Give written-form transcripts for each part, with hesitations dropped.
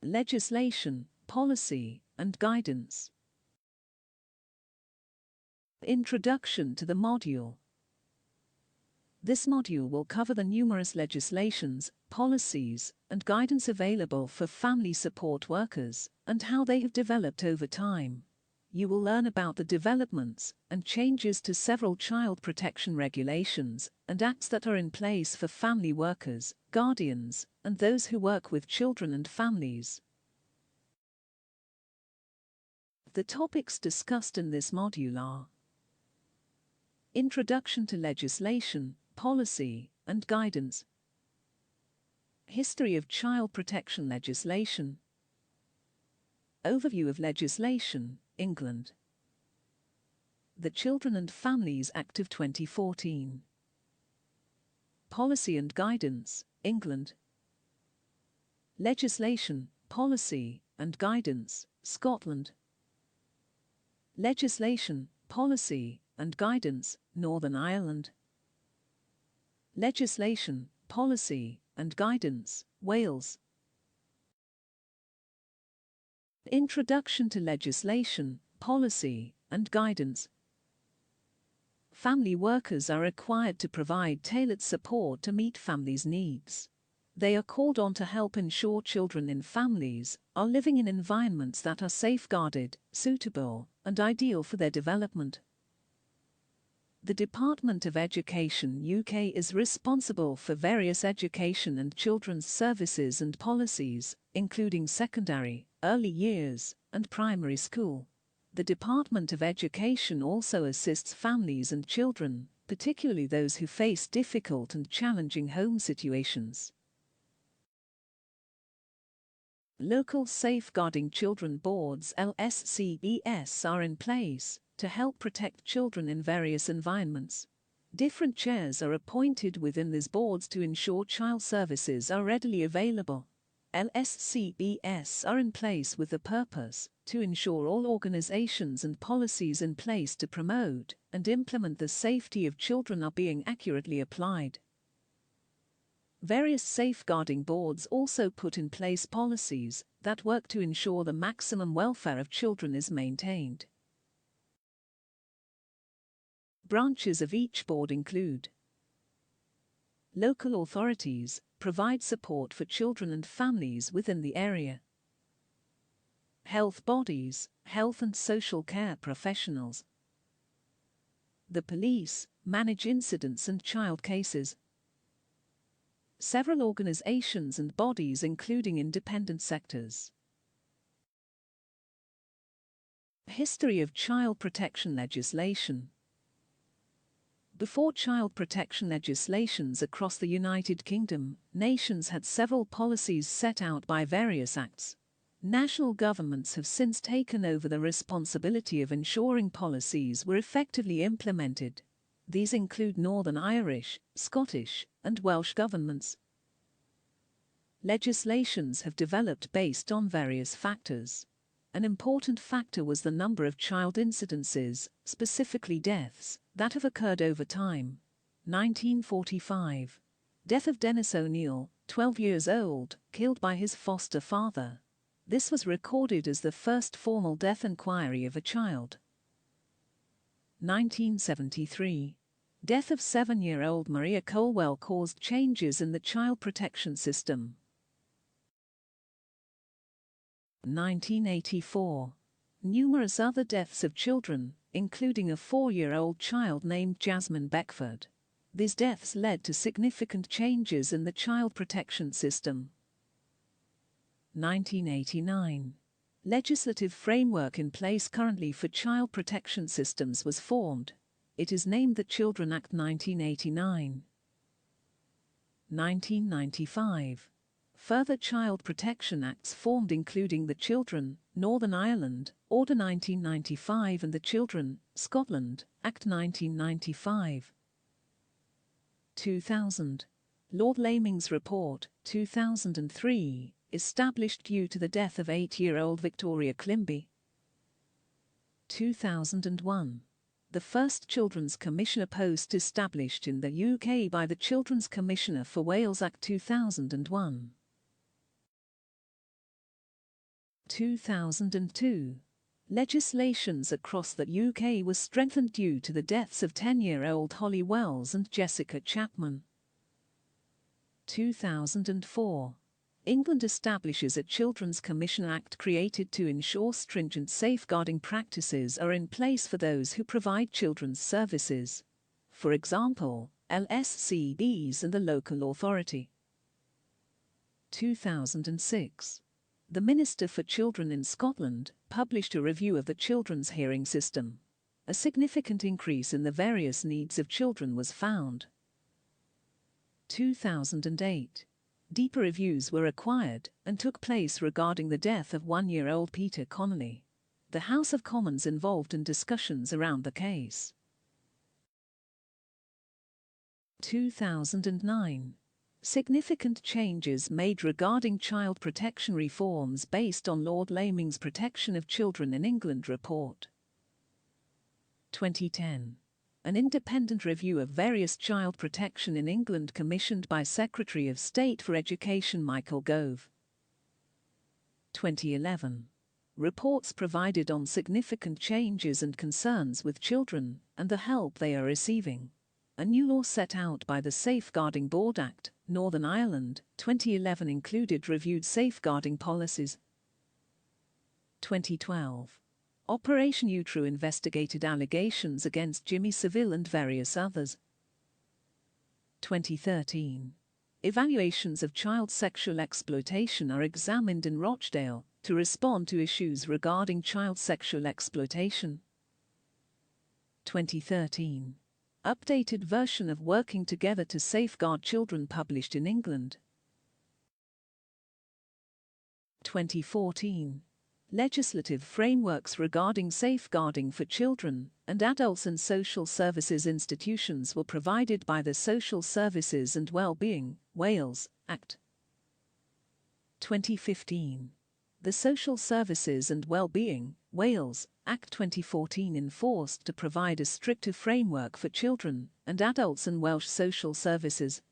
Legislation, policy, and guidance. Introduction to the module. This module will cover the numerous legislations, policies, and guidance available for family support workers and how they have developed over time. You will learn about the developments and changes to several child protection regulations and acts that are in place for family workers, guardians, and those who work with children and families. The topics discussed in this module are Introduction to legislation, policy, and guidance. History of child protection legislation. Overview of legislation, England. The Children and Families Act of 2014. Policy and guidance, England. Legislation, policy, and guidance, Scotland. Legislation, policy, and guidance, Northern Ireland. Legislation, policy, and guidance, Wales. Introduction to legislation, policy, and guidance. Family workers are required to provide tailored support to meet families' needs. They are called on to help ensure children in families are living in environments that are safeguarded, suitable, and ideal for their development. The Department of Education UK is responsible for various education and children's services and policies, including secondary, early years, and primary school. The Department of Education also assists families and children, particularly those who face difficult and challenging home situations. Local Safeguarding Children Boards (LSCBS) are in place to help protect children in various environments. Different chairs are appointed within these boards to ensure child services are readily available. LSCBS are in place with the purpose to ensure all organizations and policies in place to promote and implement the safety of children are being accurately applied. Various safeguarding boards also put in place policies that work to ensure the maximum welfare of children is maintained. Branches of each board include: local authorities provide support for children and families within the area. Health bodies, health and social care professionals. The police manage incidents and child cases. Several organizations and bodies including independent sectors. History of child protection legislation. Before child protection legislations across the United Kingdom, nations had several policies set out by various acts. National governments have since taken over the responsibility of ensuring policies were effectively implemented. These include Northern Irish, Scottish, and Welsh governments. Legislations have developed based on various factors. An important factor was the number of child incidences, specifically deaths, that have occurred over time. 1945. Death of Dennis O'Neill, 12 years old, killed by his foster father. This was recorded as the first formal death inquiry of a child. 1973. Death of 7-year-old Maria Colwell caused changes in the child protection system. 1984. Numerous other deaths of children, including a 4-year-old child named Jasmine Beckford. These deaths led to significant changes in the child protection system. 1989. Legislative framework in place currently for child protection systems was formed. It is named the Children Act 1989. 1995. Further child protection acts formed including the Children, Northern Ireland, Order 1995 and the Children, Scotland, Act 1995. 2000. Lord Laming's Report, 2003, established due to the death of 8-year-old Victoria Climby. 2001. The first Children's Commissioner post established in the UK by the Children's Commissioner for Wales Act 2001. 2002. Legislations across the UK was strengthened due to the deaths of 10-year-old Holly Wells and Jessica Chapman. 2004. England establishes a Children's Commission Act created to ensure stringent safeguarding practices are in place for those who provide children's services. For example, LSCBs and the local authority. 2006. The Minister for Children in Scotland published a review of the children's hearing system. A significant increase in the various needs of children was found. 2008. Deeper reviews were required and took place regarding the death of 1-year-old Peter Connolly. The House of Commons involved in discussions around the case. 2009. Significant changes made regarding child protection reforms based on Lord Laming's Protection of Children in England report. 2010. An independent review of various child protection in England commissioned by Secretary of State for Education Michael Gove. 2011. Reports provided on significant changes and concerns with children and the help they are receiving. A new law set out by the Safeguarding Board Act, Northern Ireland, 2011 included reviewed safeguarding policies. 2012. Operation Utro investigated allegations against Jimmy Savile and various others. 2013. Evaluations of child sexual exploitation are examined in Rochdale to respond to issues regarding child sexual exploitation. 2013. Updated version of Working Together to Safeguard Children published in England. 2014. Legislative frameworks regarding safeguarding for children and adults in social services institutions were provided by the Social Services and Wellbeing, Wales, Act. 2015. The Social Services and Wellbeing, Wales, Act 2014 enforced to provide a stricter framework for children and adults in Welsh social services.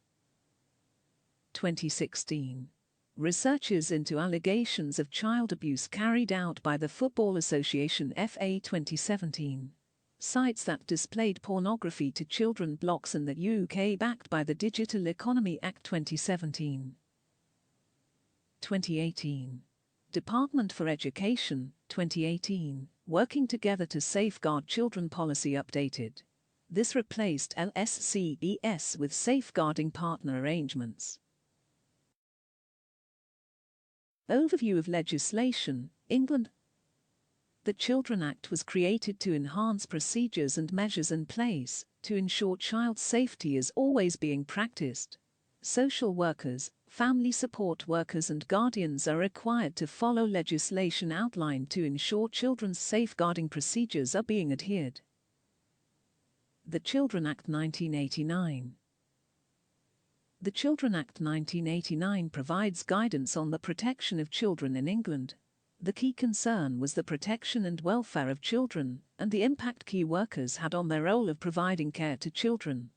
2016. Researches into allegations of child abuse carried out by the Football Association FA 2017. Sites that displayed pornography to children blocks in the UK backed by the Digital Economy Act 2017. 2018. Department for Education, 2018, Working Together to Safeguard Children policy updated. This replaced LSCBS with safeguarding partner arrangements. Overview of legislation, England. The Children Act was created to enhance procedures and measures in place to ensure child safety is always being practiced. Social workers, family support workers and guardians are required to follow legislation outlined to ensure children's safeguarding procedures are being adhered. The Children Act 1989. The Children Act 1989 provides guidance on the protection of children in England. The key concern was the protection and welfare of children and the impact key workers had on their role of providing care to children.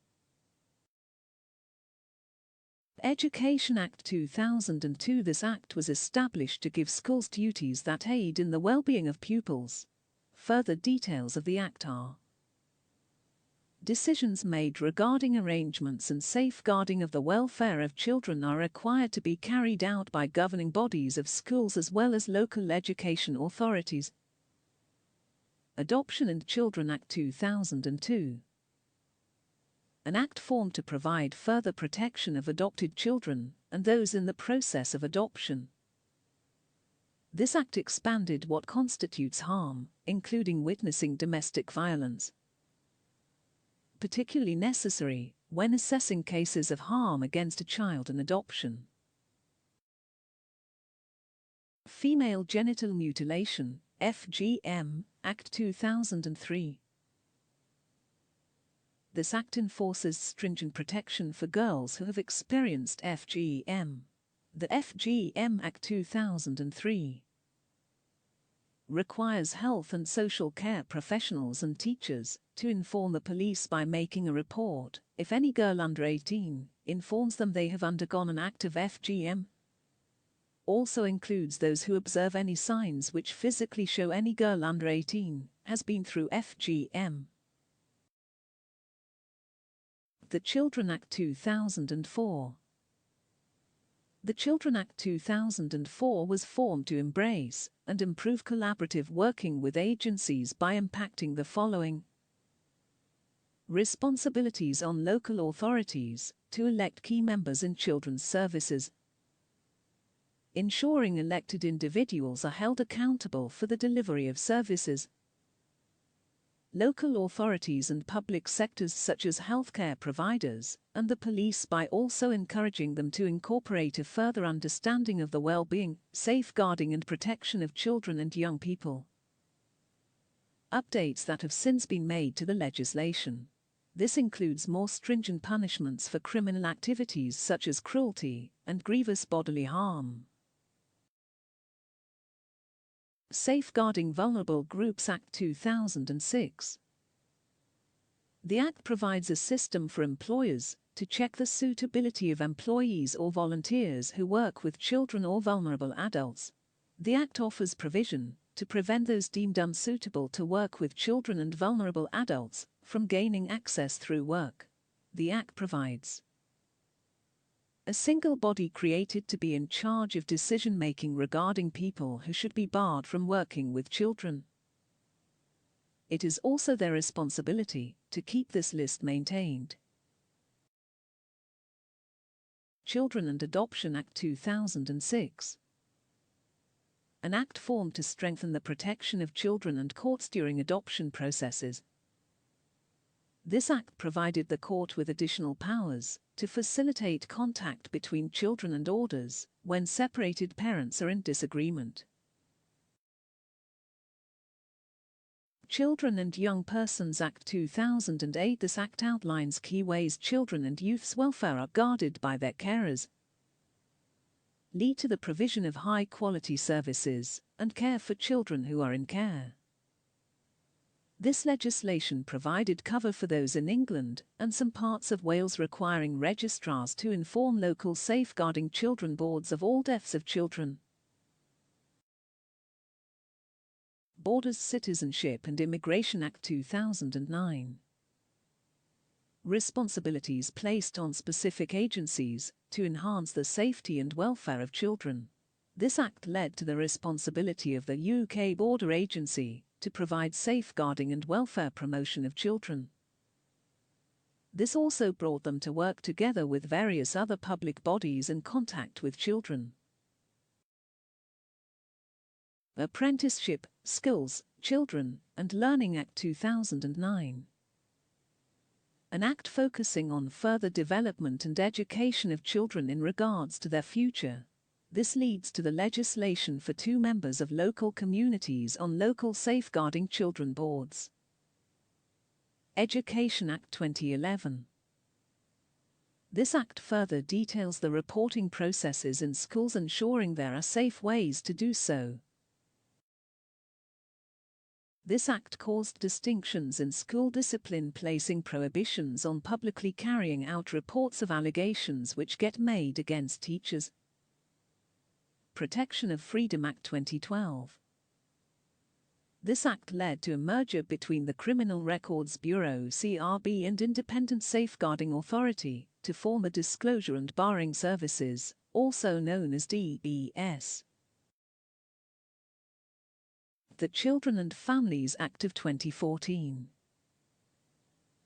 Education Act 2002. This act was established to give schools duties that aid in the well-being of pupils. Further details of the act are: decisions made regarding arrangements and safeguarding of the welfare of children are required to be carried out by governing bodies of schools as well as local education authorities. Adoption and Children Act 2002. An act formed to provide further protection of adopted children and those in the process of adoption. This act expanded what constitutes harm, including witnessing domestic violence. Particularly necessary when assessing cases of harm against a child in adoption. Female Genital Mutilation, FGM, Act 2003. This act enforces stringent protection for girls who have experienced FGM. The FGM Act 2003 requires health and social care professionals and teachers to inform the police by making a report if any girl under 18 informs them they have undergone an act of FGM. also includes those who observe any signs which physically show any girl under 18 has been through FGM. The Children Act 2004. The Children Act 2004 was formed to embrace and improve collaborative working with agencies by impacting the following: responsibilities on local authorities to elect key members in children's services, ensuring elected individuals are held accountable for the delivery of services, local authorities and public sectors such as healthcare providers and the police by also encouraging them to incorporate a further understanding of the well-being, safeguarding and protection of children and young people. Updates that have since been made to the legislation. This includes more stringent punishments for criminal activities such as cruelty and grievous bodily harm. Safeguarding Vulnerable Groups Act 2006. The Act provides a system for employers to check the suitability of employees or volunteers who work with children or vulnerable adults. The Act offers provision to prevent those deemed unsuitable to work with children and vulnerable adults from gaining access through work. The Act provides a single body created to be in charge of decision-making regarding people who should be barred from working with children. It is also their responsibility to keep this list maintained. Children and Adoption Act 2006. An act formed to strengthen the protection of children and courts during adoption processes. This act provided the court with additional powers to facilitate contact between children and orders when separated parents are in disagreement. Children and Young Persons Act 2008. This act outlines key ways children and youth's welfare are guarded by their carers, lead to the provision of high-quality services and care for children who are in care. This legislation provided cover for those in England and some parts of Wales requiring registrars to inform local safeguarding children boards of all deaths of children. Borders, Citizenship and Immigration Act 2009. Responsibilities placed on specific agencies to enhance the safety and welfare of children. This act led to the responsibility of the UK Border Agency to provide safeguarding and welfare promotion of children. This also brought them to work together with various other public bodies in contact with children. Apprenticeship, Skills, Children and Learning Act 2009. An act focusing on further development and education of children in regards to their future. This leads to the legislation for 2 members of local communities on local safeguarding children boards. Education Act 2011. This act further details the reporting processes in schools, ensuring there are safe ways to do so. This act caused distinctions in school discipline, placing prohibitions on publicly carrying out reports of allegations which get made against teachers. Protection of Freedom Act 2012. This act led to a merger between the Criminal Records Bureau (CRB) and Independent Safeguarding Authority to form a Disclosure and Barring Services, also known as DBS. The Children and Families Act of 2014.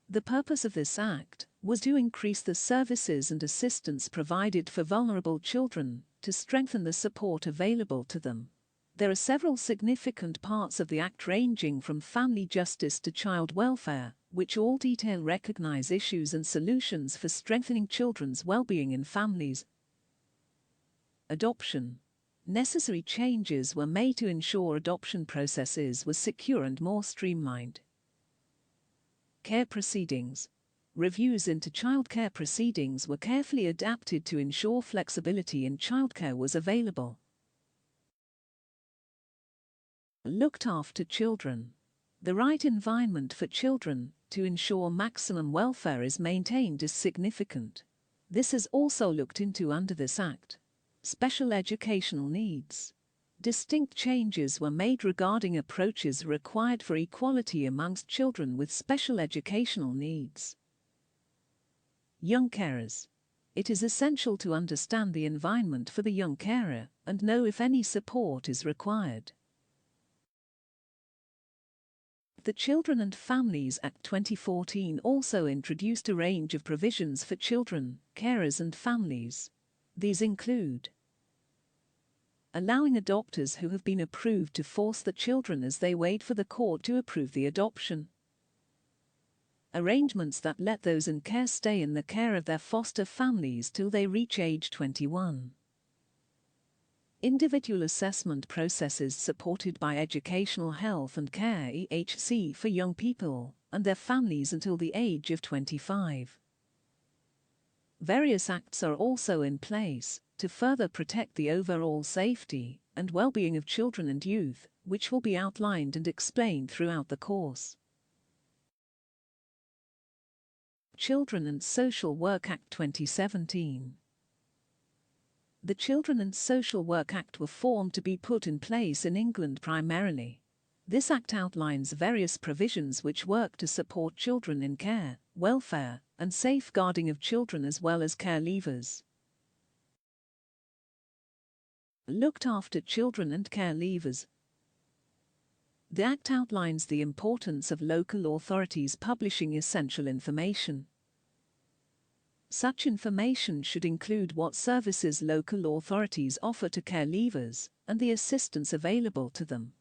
The purpose of this act was to increase the services and assistance provided for vulnerable children, to strengthen the support available to them. There are several significant parts of the act ranging from family justice to child welfare, which all detail recognize issues and solutions for strengthening children's well-being in families. Adoption. Necessary changes were made to ensure adoption processes were secure and more streamlined. Care proceedings. Reviews into childcare proceedings were carefully adapted to ensure flexibility in childcare was available. Looked after children. The right environment for children to ensure maximum welfare is maintained is significant. This is also looked into under this Act. Special educational needs. Distinct changes were made regarding approaches required for equality amongst children with special educational needs. Young carers. It is essential to understand the environment for the young carer and know if any support is required. The Children and Families Act 2014 also introduced a range of provisions for children, carers and families. These include allowing adopters who have been approved to force the children as they wait for the court to approve the adoption. Arrangements that let those in care stay in the care of their foster families till they reach age 21. Individual assessment processes supported by Educational Health and Care (EHC) for young people and their families until the age of 25. Various acts are also in place to further protect the overall safety and well-being of children and youth, which will be outlined and explained throughout the course. Children and Social Work Act 2017. The Children and Social Work Act were formed to be put in place in England primarily. This act outlines various provisions which work to support children in care, welfare, and safeguarding of children as well as care leavers. Looked after children and care leavers. The Act outlines the importance of local authorities publishing essential information. Such information should include what services local authorities offer to care leavers and the assistance available to them.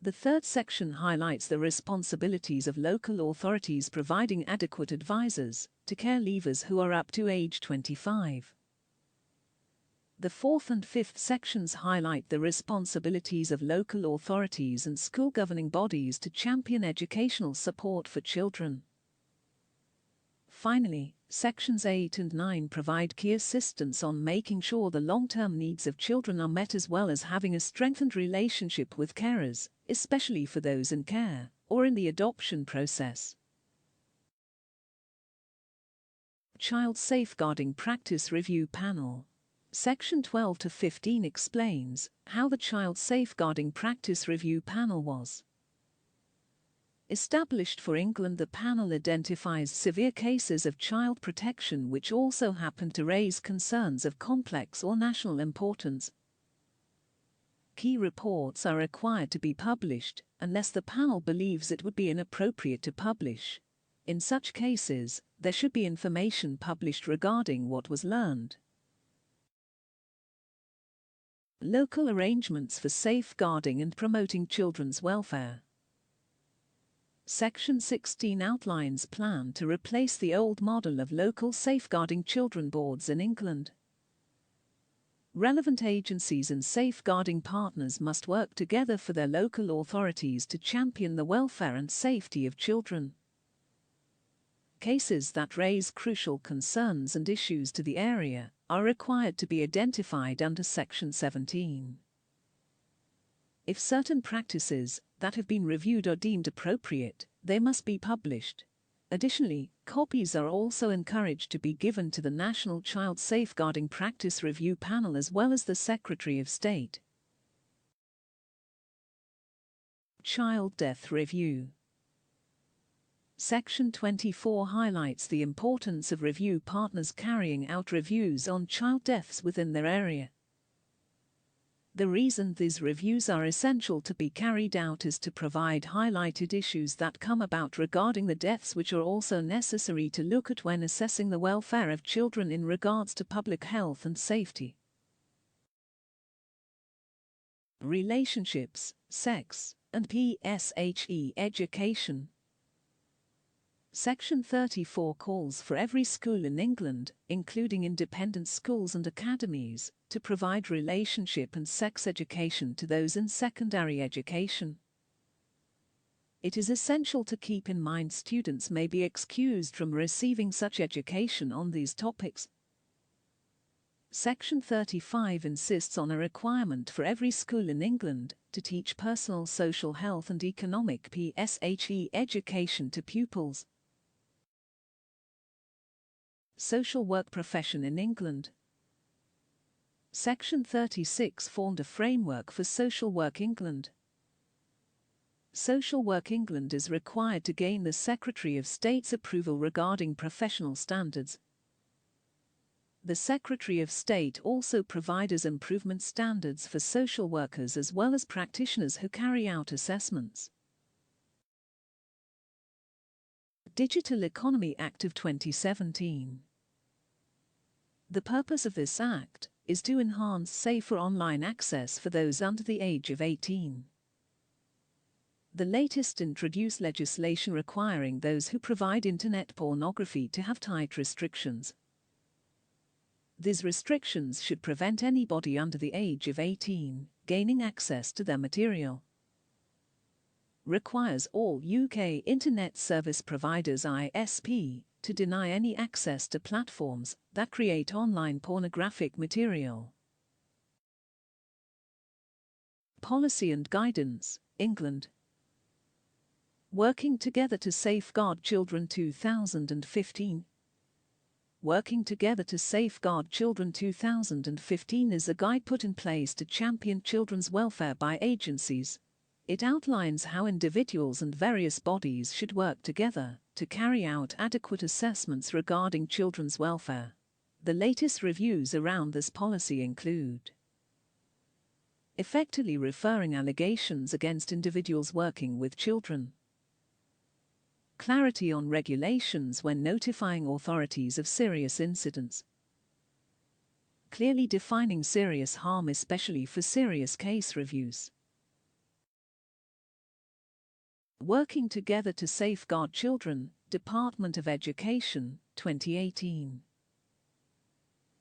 The third section highlights the responsibilities of local authorities providing adequate advisors to care leavers who are up to age 25. The fourth and fifth sections highlight the responsibilities of local authorities and school governing bodies to champion educational support for children. Finally, Sections 8 and 9 provide key assistance on making sure the long-term needs of children are met as well as having a strengthened relationship with carers, especially for those in care or in the adoption process. Child Safeguarding Practice Review Panel. Section 12 to 15 explains how the Child Safeguarding Practice Review Panel was established for England. The panel identifies severe cases of child protection which also happen to raise concerns of complex or national importance. Key reports are required to be published unless the panel believes it would be inappropriate to publish. In such cases, there should be information published regarding what was learned. Local arrangements for safeguarding and promoting children's welfare. Section 16 outlines plan to replace the old model of local safeguarding children boards in England. Relevant agencies and safeguarding partners must work together for their local authorities to champion the welfare and safety of children. Cases that raise crucial concerns and issues to the area are required to be identified under Section 17. If certain practices that have been reviewed are deemed appropriate, they must be published. Additionally, copies are also encouraged to be given to the National Child Safeguarding Practice Review Panel as well as the Secretary of State. Child Death Review. Section 24 highlights the importance of review partners carrying out reviews on child deaths within their area. The reason these reviews are essential to be carried out is to provide highlighted issues that come about regarding the deaths, which are also necessary to look at when assessing the welfare of children in regards to public health and safety. Relationships, sex, and PSHE education. Section 34 calls for every school in England, including independent schools and academies, to provide relationship and sex education to those in secondary education. It is essential to keep in mind students may be excused from receiving such education on these topics. Section 35 insists on a requirement for every school in England to teach personal social health and economic PSHE education to pupils. Social work profession in England. Section 36 formed a framework for Social Work England. Social Work England is required to gain the Secretary of State's approval regarding professional standards. The Secretary of State also provides improvement standards for social workers as well as practitioners who carry out assessments. Digital Economy Act of 2017. The purpose of this act is to enhance safer online access for those under the age of 18. The latest introduced legislation requiring those who provide internet pornography to have tight restrictions. These restrictions should prevent anybody under the age of 18 gaining access to their material. Requires all UK Internet Service Providers (ISP) to deny any access to platforms that create online pornographic material. Policy and Guidance, England. Working Together to Safeguard Children 2015. Working Together to Safeguard Children 2015 is a guide put in place to champion children's welfare by agencies. It outlines how individuals and various bodies should work together to carry out adequate assessments regarding children's welfare. The latest reviews around this policy include effectively referring allegations against individuals working with children, clarity on regulations when notifying authorities of serious incidents, clearly defining serious harm especially for serious case reviews. Working Together to Safeguard Children, Department of Education, 2018.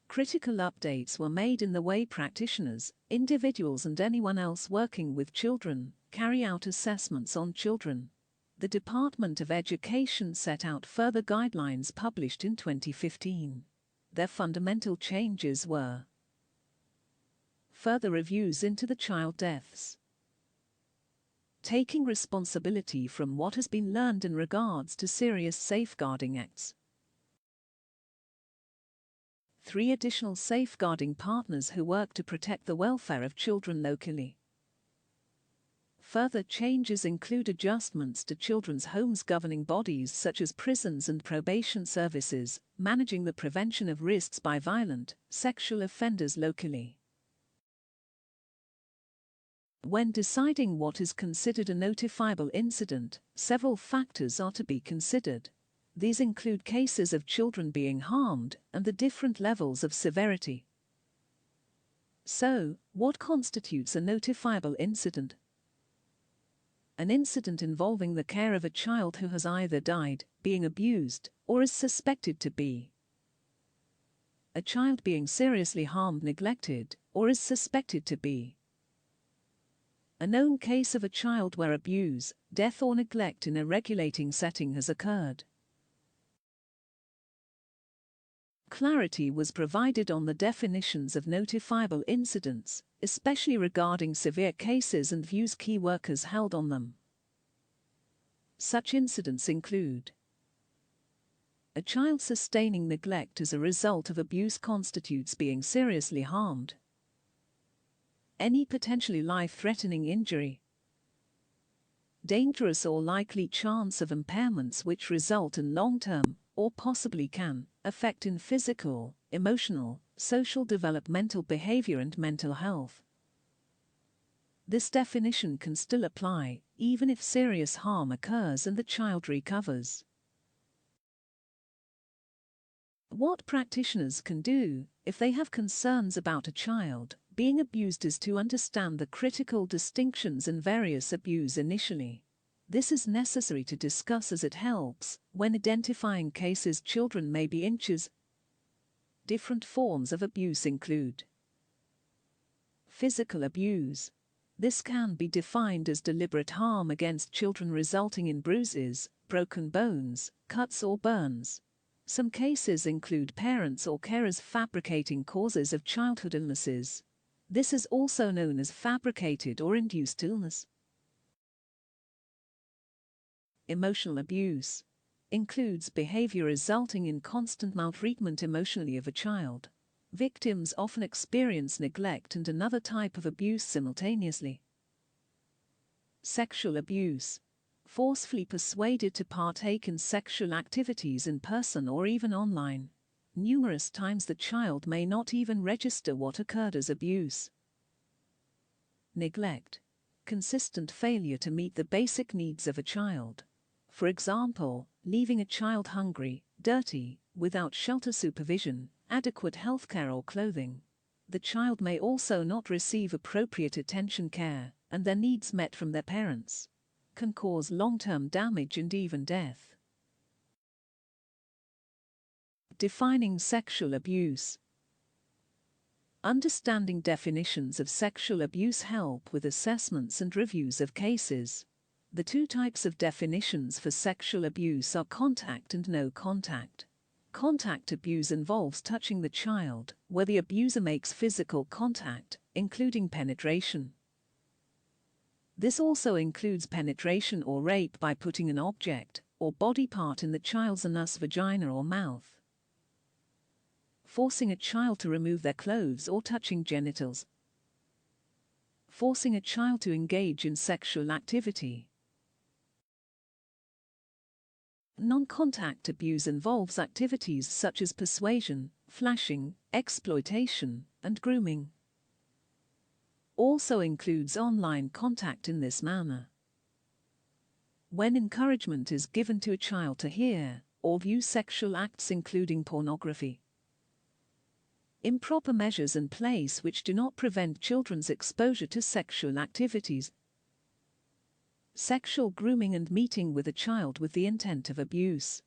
Critical updates were made in the way practitioners, individuals and anyone else working with children carry out assessments on children. The Department of Education set out further guidelines published in 2015. Their fundamental changes were further reviews into the child deaths, taking responsibility from what has been learned in regards to serious safeguarding acts, 3 additional safeguarding partners who work to protect the welfare of children locally. Further changes include adjustments to children's homes governing bodies such as prisons and probation services, managing the prevention of risks by violent, sexual offenders locally. When deciding what is considered a notifiable incident, several factors are to be considered. These include cases of children being harmed and the different levels of severity. So, what constitutes a notifiable incident? An incident involving the care of a child who has either died, being abused, or is suspected to be. A child being seriously harmed, neglected, or is suspected to be. A known case of a child where abuse, death or neglect in a regulating setting has occurred. Clarity was provided on the definitions of notifiable incidents, especially regarding severe cases and views key workers held on them. Such incidents include a child sustaining neglect as a result of abuse constitutes being seriously harmed, any potentially life-threatening injury, dangerous or likely chance of impairments which result in long-term, or possibly can, affect in physical, emotional, social developmental behavior and mental health. This definition can still apply, even if serious harm occurs and the child recovers. What practitioners can do, if they have concerns about a child being abused, is to understand the critical distinctions in various abuse initially. This is necessary to discuss as it helps when identifying cases children may be inches. Different forms of abuse include physical abuse. This can be defined as deliberate harm against children resulting in bruises, broken bones, cuts or burns. Some cases include parents or carers fabricating causes of childhood illnesses. This is also known as fabricated or induced illness. Emotional abuse includes behavior resulting in constant maltreatment emotionally of a child. Victims often experience neglect and another type of abuse simultaneously. Sexual abuse. Forcefully persuaded to partake in sexual activities in person or even online. Numerous times the child may not even register what occurred as abuse. Neglect. Consistent failure to meet the basic needs of a child. For example, leaving a child hungry, dirty, without shelter, supervision, adequate healthcare or clothing. The child may also not receive appropriate attention, care, and their needs met from their parents. Can cause long-term damage and even death. Defining sexual abuse. Understanding definitions of sexual abuse help with assessments and reviews of cases. The two types of definitions for sexual abuse are contact and no contact. Contact abuse involves touching the child, where the abuser makes physical contact, including penetration. This also includes penetration or rape by putting an object or body part in the child's anus, vagina or mouth. Forcing a child to remove their clothes or touching genitals. Forcing a child to engage in sexual activity. Non-contact abuse involves activities such as persuasion, flashing, exploitation, and grooming. Also includes online contact in this manner. When encouragement is given to a child to hear or view sexual acts including pornography. Improper measures in place which do not prevent children's exposure to sexual activities. Sexual grooming and meeting with a child with the intent of abuse.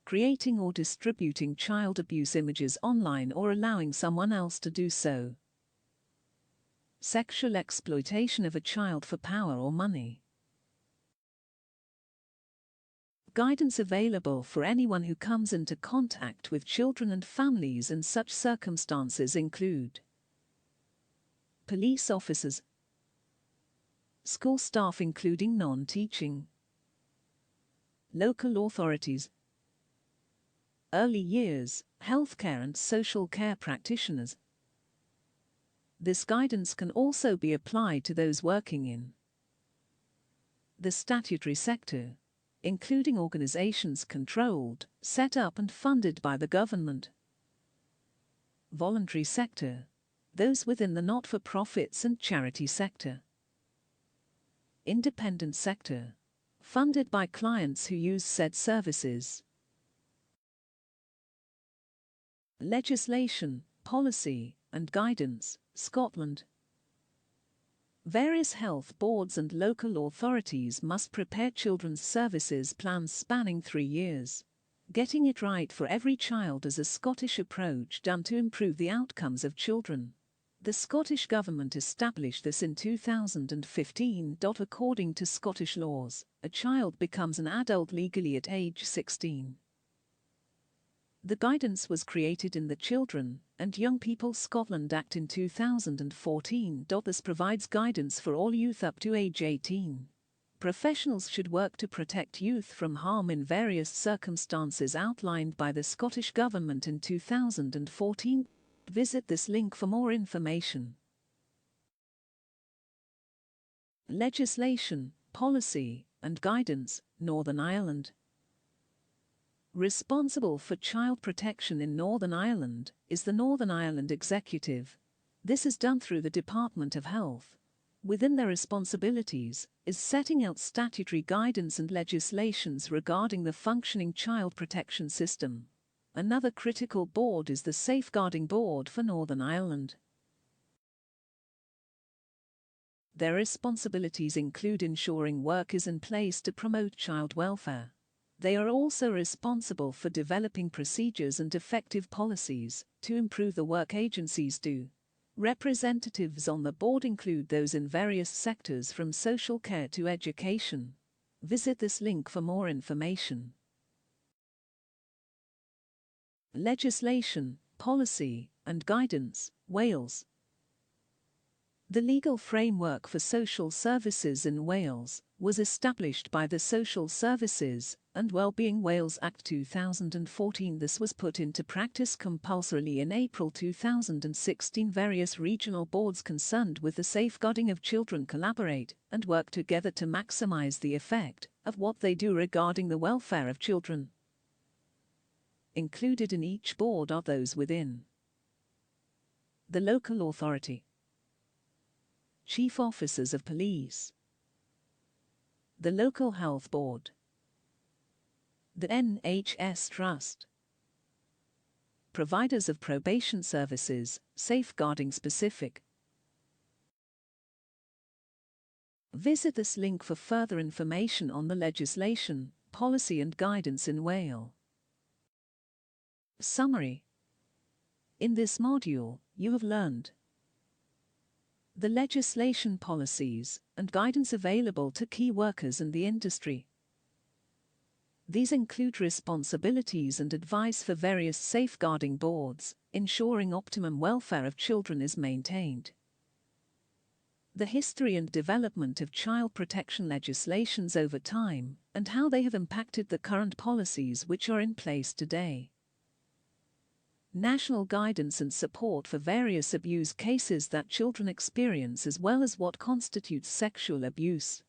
Creating or distributing child abuse images online or allowing someone else to do so. Sexual exploitation of a child for power or money. Guidance available for anyone who comes into contact with children and families in such circumstances include police officers, school staff including non-teaching, local authorities, early years, healthcare and social care practitioners. This guidance can also be applied to those working in the statutory sector, including organizations controlled, set up and funded by the government. Voluntary sector, those within the not-for-profits and charity sector. Independent sector, funded by clients who use said services. Legislation, policy, and guidance, Scotland. Various health boards and local authorities must prepare children's services plans spanning 3 years. Getting it right for every child is a Scottish approach done to improve the outcomes of children. The Scottish Government established this in 2015. According to Scottish laws, a child becomes an adult legally at age 16. The guidance was created in the Children and Young People Scotland Act in 2014. This provides guidance for all youth up to age 18. Professionals should work to protect youth from harm in various circumstances outlined by the Scottish Government in 2014. Visit this link for more information. Legislation, policy, and guidance, Northern Ireland. Responsible for child protection in Northern Ireland is the Northern Ireland Executive. This is done through the Department of Health. Within their responsibilities is setting out statutory guidance and legislations regarding the functioning child protection system. Another critical board is the Safeguarding Board for Northern Ireland. Their responsibilities include ensuring work is in place to promote child welfare. They are also responsible for developing procedures and effective policies to improve the work agencies do. Representatives on the board include those in various sectors from social care to education. Visit this link for more information. Legislation, policy, and guidance, Wales. The legal framework for social services in Wales was established by the Social Services and Wellbeing Wales Act 2014. This was put into practice compulsorily in April 2016. Various regional boards concerned with the safeguarding of children collaborate and work together to maximize the effect of what they do regarding the welfare of children. Included in each board are those within the local authority, Chief Officers of Police, the Local Health Board, the NHS Trust, providers of probation services, safeguarding specific. Visit this link for further information on the legislation, policy and guidance in Wales. Summary. In this module, you have learned the legislation, policies, and guidance available to key workers in the industry. These include responsibilities and advice for various safeguarding boards, ensuring optimum welfare of children is maintained. The history and development of child protection legislations over time, and how they have impacted the current policies which are in place today. National guidance and support for various abuse cases that children experience, as well as what constitutes sexual abuse.